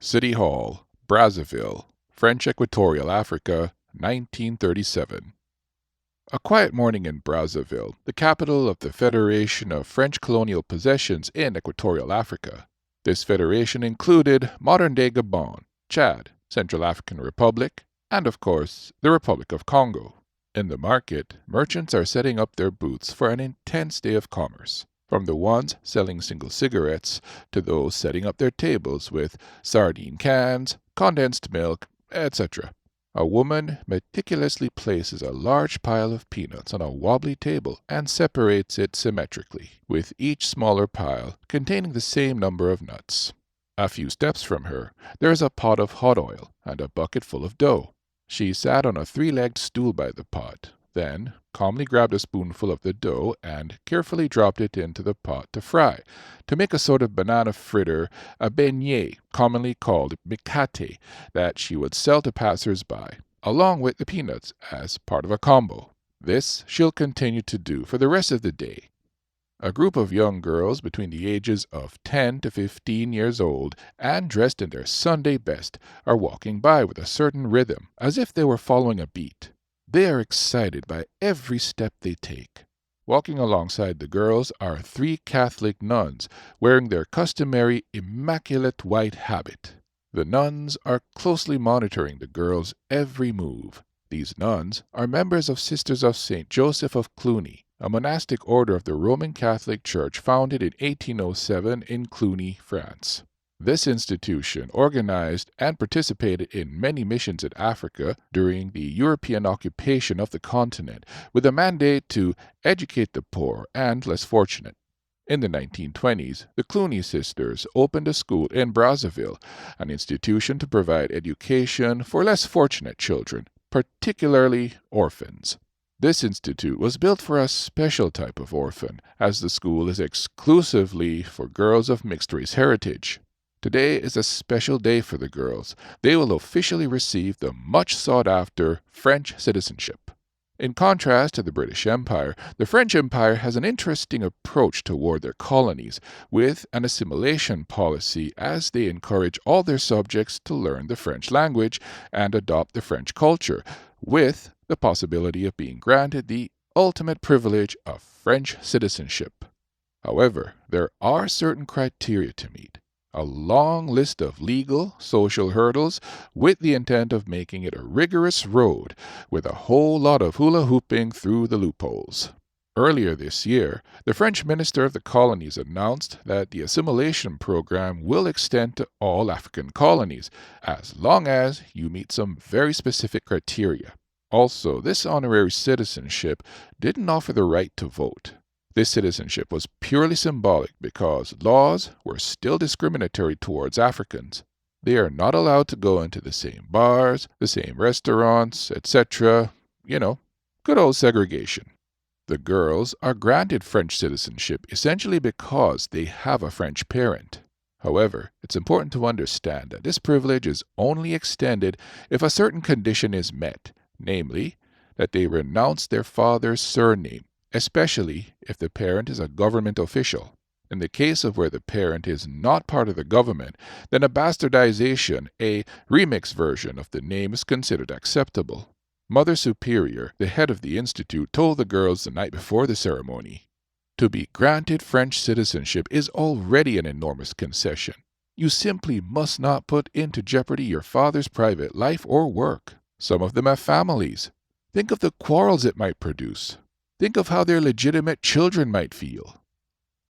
City Hall, Brazzaville, French Equatorial Africa, 1937. A quiet morning in Brazzaville, the capital of the Federation of French Colonial Possessions in Equatorial Africa. This federation included modern-day Gabon, Chad, Central African Republic, and of course, the Republic of Congo. In the market, merchants are setting up their booths for an intense day of commerce, from the ones selling single cigarettes to those setting up their tables with sardine cans, condensed milk, etc. A woman meticulously places a large pile of peanuts on a wobbly table and separates it symmetrically, with each smaller pile containing the same number of nuts. A few steps from her, there is a pot of hot oil and a bucket full of dough. She sat on a three-legged stool by the pot, then calmly grabbed a spoonful of the dough and carefully dropped it into the pot to fry, to make a sort of banana fritter, a beignet, commonly called mikate, that she would sell to passers-by, along with the peanuts as part of a combo. This she'll continue to do for the rest of the day. A group of young girls between the ages of 10 to 15 years old and dressed in their Sunday best are walking by with a certain rhythm, as if they were following a beat. They are excited by every step they take. Walking alongside the girls are three Catholic nuns wearing their customary immaculate white habit. The nuns are closely monitoring the girls' every move. These nuns are members of Sisters of St. Joseph of Cluny, a monastic order of the Roman Catholic Church founded in 1807 in Cluny, France. This institution organized and participated in many missions in Africa during the European occupation of the continent, with a mandate to educate the poor and less fortunate. In the 1920s, the Cluny sisters opened a school in Brazzaville, an institution to provide education for less fortunate children, particularly orphans. This institute was built for a special type of orphan, as the school is exclusively for girls of mixed-race heritage. Today is a special day for the girls. They will officially receive the much-sought-after French citizenship. In contrast to the British Empire, the French Empire has an interesting approach toward their colonies, with an assimilation policy as they encourage all their subjects to learn the French language and adopt the French culture, with the possibility of being granted the ultimate privilege of French citizenship. However, there are certain criteria to meet. A long list of legal, social hurdles with the intent of making it a rigorous road with a whole lot of hula hooping through the loopholes. Earlier this year, the French Minister of the Colonies announced that the assimilation program will extend to all African colonies, as long as you meet some very specific criteria. Also, this honorary citizenship didn't offer the right to vote. This citizenship was purely symbolic because laws were still discriminatory towards Africans. They are not allowed to go into the same bars, the same restaurants, etc. Good old segregation. The girls are granted French citizenship essentially because they have a French parent. However, it's important to understand that this privilege is only extended if a certain condition is met, namely, that they renounce their father's surname, especially if the parent is a government official. In the case of where the parent is not part of the government, then a bastardization, a remix version of the name, is considered acceptable. Mother Superior, the head of the institute, told the girls the night before the ceremony, "To be granted French citizenship is already an enormous concession. You simply must not put into jeopardy your father's private life or work. Some of them have families. Think of the quarrels it might produce. Think of how their legitimate children might feel.